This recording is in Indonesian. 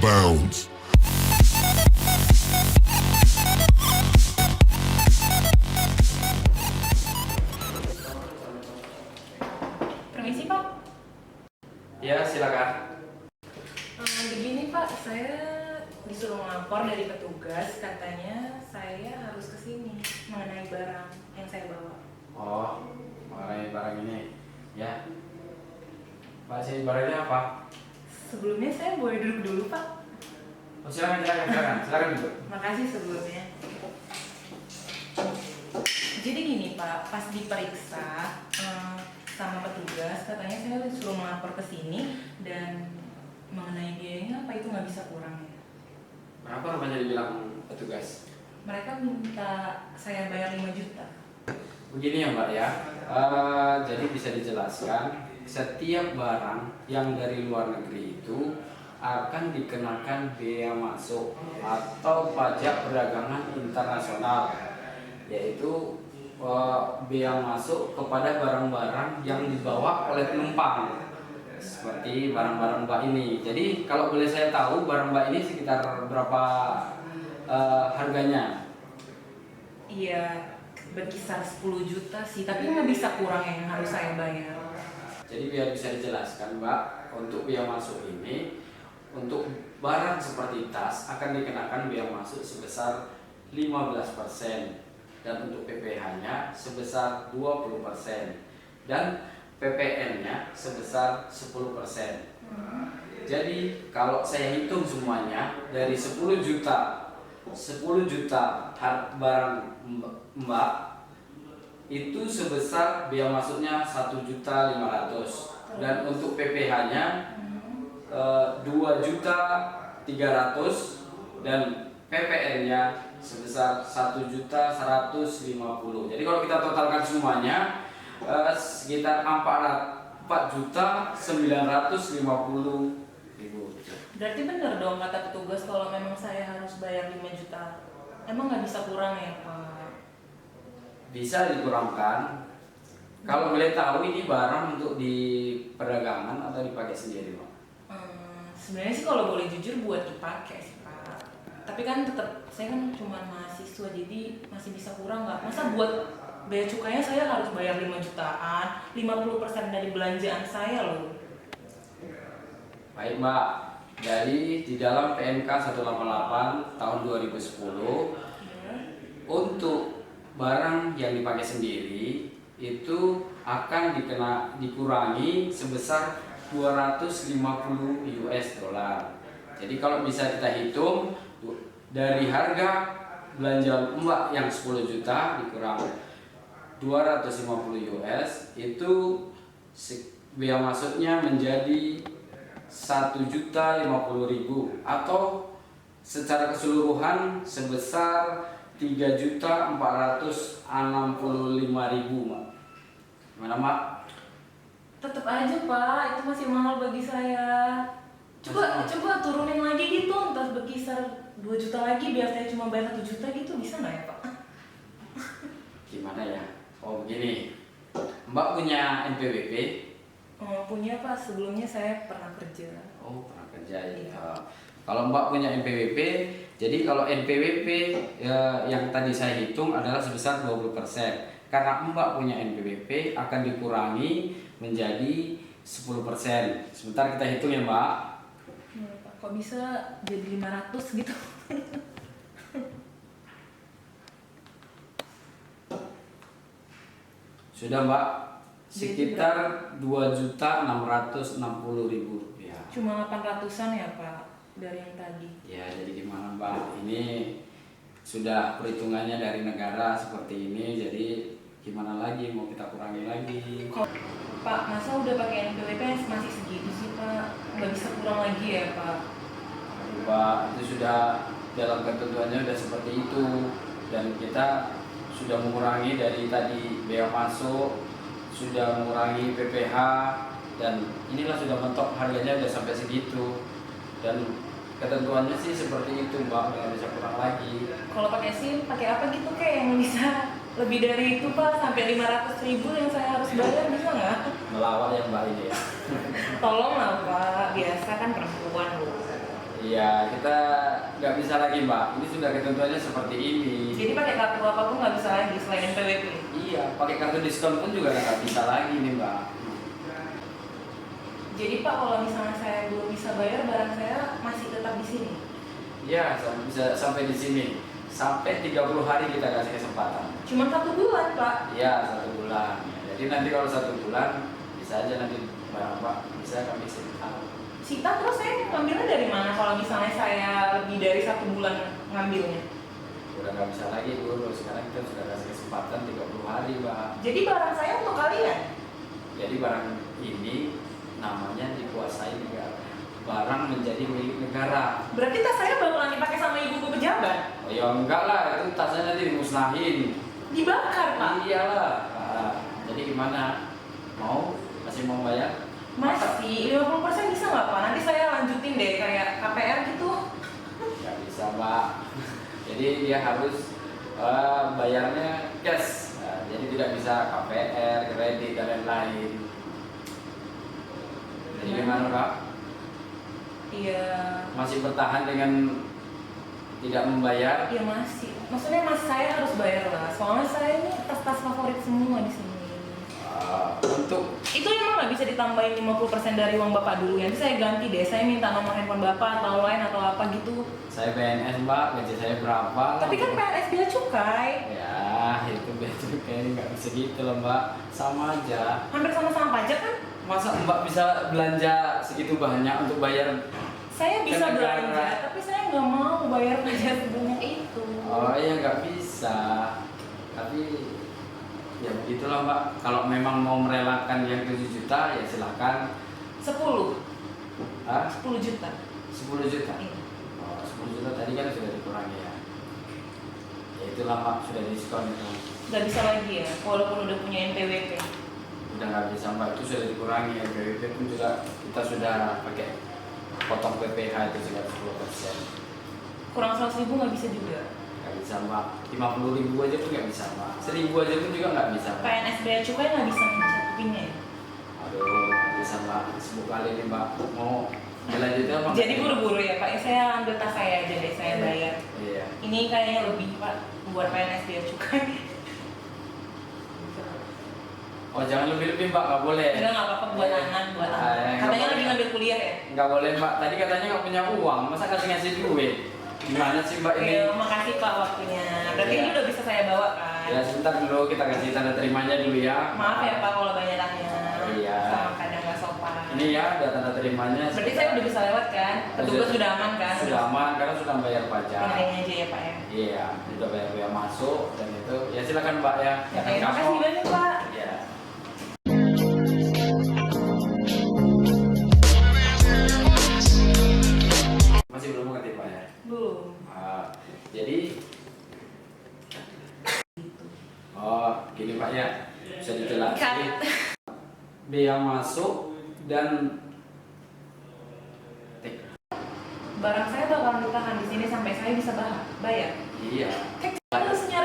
bounds. Permisi Pak. Ya, silakan. Begini Pak, saya disuruh melapor dari petugas, katanya saya harus kesini mengenai barang yang saya bawa. Oh, mengenai barang ini. Ya. Pak, sini barangnya apa? Sebelumnya saya boleh duduk dulu Pak. Oh, silakan duduk. Makasih sebelumnya. Jadi gini Pak, pas diperiksa sama petugas, katanya saya disuruh melapor ke sini dan mengenai biayanya apa itu nggak bisa kurang ya. Berapa rupanya dibilang petugas? Mereka minta saya bayar 5 juta. Begini ya Mbak ya, jadi bisa dijelaskan setiap barang yang dari luar negeri itu akan dikenakan biaya masuk atau pajak perdagangan internasional, yaitu biaya masuk kepada barang-barang yang dibawa oleh penumpang seperti barang-barang Mbak ini. Jadi kalau boleh saya tahu barang Mbak ini sekitar berapa harganya? Iya, berkisar 10 juta sih, tapi nggak bisa kurang yang harus saya bayar. Jadi biar bisa dijelaskan Mbak, untuk biaya masuk ini untuk barang seperti tas akan dikenakan biaya masuk sebesar 15% dan untuk PPh-nya sebesar 20% dan PPN-nya sebesar 10%. Jadi kalau saya hitung semuanya dari 10 juta barang Mbak itu sebesar biaya masuknya 1.500.000 dan untuk PPh-nya 2.300.000 dan PPN-nya sebesar 1.150.000. Jadi kalau kita totalkan semuanya sekitar 4.950.000. Berarti bener dong kata petugas kalau memang saya harus bayar 5 juta. Emang nggak bisa kurang ya Pak? Bisa dikurangkan. Kalau boleh tahu ini barang untuk di perdagangan atau dipakai sendiri Pak? Sebenarnya sih kalau boleh jujur buat dipakai sih Pak. Tapi kan tetap saya kan cuma mahasiswa jadi masih bisa kurang nggak? Masa buat bea cukainya saya harus bayar 5 jutaan, 50% dari belanjaan saya loh. Baik Mbak, dari di dalam PMK 188 tahun 2010 untuk barang yang dipakai sendiri itu akan dikurangi sebesar 250 US dollar. Jadi kalau bisa kita hitung dari harga belanja Mbak yang 10 juta dikurang 250 US itu biaya masuknya menjadi 1.050.000 atau secara keseluruhan sebesar 3.465.000 Mbak. Gimana Mbak? Tetap aja Pak, itu masih mahal bagi saya. Coba turunin lagi gitu, entah berkisar 2 juta lagi biar saya cuma bayar 1 juta gitu, bisa nggak ya Pak? Gimana ya? Oh begini, Mbak punya NPWP? Punya Pak, sebelumnya saya pernah kerja. Oh pernah kerja ya. Iya. Kalau Mbak punya NPWP, jadi kalau NPWP yang tadi saya hitung adalah sebesar 20%. Karena Mbak punya NPWP akan dikurangi menjadi 10%. Sebentar kita hitung ya Mbak. Ya, Pak. Kok bisa jadi 500 gitu? Sudah Mbak, sekitar 2.660.000 rupiah. Cuma 800-an ya Pak dari yang tadi. Ya jadi gimana Mbak, ini sudah perhitungannya dari negara seperti ini, jadi gimana lagi mau kita kurangi lagi. Pak, masa udah pakai NPWP masih segitu sih Pak? Nggak bisa kurang lagi ya Pak? Aduh, Pak, itu sudah dalam ketentuannya sudah seperti itu dan kita sudah mengurangi dari tadi bea masuk, sudah mengurangi PPh dan inilah sudah mentok harganya sudah sampai segitu dan ketentuannya sih seperti itu Mbak, nggak bisa kurang lagi. Kalau pakai SIM, pakai apa gitu kayak yang bisa lebih dari itu Pak, sampai 500.000 yang saya harus bayar, bisa nggak? Melawat ya Mbak ini ya. Tolong lah Pak, biasa kan perempuan loh. Iya, kita nggak bisa lagi Mbak. Ini sudah ketentuannya seperti ini. Jadi pakai kartu apapun nggak bisa lagi selain NPWP. Iya, pakai kartu diskon pun juga nggak bisa lagi nih Mbak. Jadi Pak, kalau misalnya saya belum bisa bayar, barang saya masih tetap di sini. Iya, bisa sampai di sini. Sampai 30 hari kita kasih kesempatan. Cuma 1 bulan Pak. Iya, 1 bulan. Jadi nanti kalau 1 bulan bisa aja nanti barang Pak bisa kami sita. Sita, terus saya ngambilnya dari mana kalau misalnya saya lebih dari 1 bulan ngambilnya? Udah nggak bisa lagi dulu. Sekarang kita sudah kasih kesempatan 30 hari Mbak. Jadi barang saya untuk kalian? Jadi barang ini namanya dikuasai negara. Barang menjadi milik negara. Berarti tas saya bakalan dipakai sama ibu pejabat? Oh ya enggak lah, itu tasnya nanti dimusnahin. Dibakar Pak? Iyalah. Jadi gimana? Masih mau bayar? Masih, 50% bisa nggak Pak? Nanti saya lanjutin deh kayak KPR gitu. Nggak bisa Mbak. Jadi dia harus bayarnya cash. Jadi tidak bisa KPR, kredit dan lain-lain. Jadi gimana Pak? Iya. Masih bertahan dengan tidak membayar? Iya masih. Maksudnya saya harus bayar lah. Soalnya saya ini tas-tas favorit semua di sini. Untuk Itu emang nggak bisa ditambahin 50% dari uang Bapak dulu. Nanti saya ganti deh. Saya minta nomor handphone Bapak atau lain atau apa gitu. saya PNS Mbak, gaji saya berapa? Tapi kan PNS bea cukai. Ya, itu betul kayaknya nggak bisa gitu loh Mbak. Sama aja. Hampir sama-sama pajak kan? Masa Mbak bisa belanja segitu banyak untuk bayar? Saya bisa Kan negara. belanja, tapi saya nggak mau bayar pajak sebanyak itu. Oh ya nggak bisa. Tapi ya begitulah Mbak. Kalau memang mau merelakan yang 7 juta ya silakan. 10 Hah? 10 juta. 10 juta? Iya. Oh, 10 juta tadi kan sudah dikurangi ya. Ya itulah Mbak, sudah diskon itu. Nggak bisa lagi ya, walaupun udah punya NPWP. Udah nggak bisa Mbak, itu sudah dikurangi ya. BWP pun juga kita sudah pakai potong PPh itu juga 10%. Kurang 100.000 nggak bisa juga. Nggak bisa Mbak, 50.000 aja pun nggak bisa Mbak, 1.000 aja pun juga nggak bisa Mbak. PNS bea cukai nggak bisa mencapinnya ya? Aduh, nggak bisa Mbak, sibuk kali nih Mbak. Mau dilanjutin apa? Jadi buru-buru ya Pak, saya ambil tas saya aja deh, saya bayar. Iya. Ini kayaknya lebih Pak, buat PNS bea cukai. Oh jangan lebih-lebih Mbak, nggak boleh. Enggak, nggak apa-apa buat anak, buat Ah, anak. ya, nggak Katanya boleh. lagi ngambil kuliah ya? Nggak boleh Mbak, tadi katanya nggak punya uang, masa ngasih duit? Gimana sih Mbak ini? Oke, makasih Pak waktunya. Berarti Iya. ini udah bisa saya bawa kan? Ya sebentar dulu, kita kasih tanda terimanya dulu ya. Maaf ya Pak kalau banyak tanya. Iya. Sama kadang nggak sopan. Ini ya, ada tanda terimanya. Berarti saya udah bisa lewat kan? Petugas sudah aman kan? Sudah aman, karena sudah bayar pajak. Tinggal ini aja ya Pak ya. Iya, sudah bayar biaya masuk dan itu. Ya silakan Mbak ya. Oke, makasih banyak Pak. Iya. Masih belum mengerti Pak ya? Belum. Jadi gini Pak ya, bisa dijelasin. Cut. Bea masuk dan Barang saya bakalan ditahan di sini sampai saya bisa bayar. iya. Harus nyari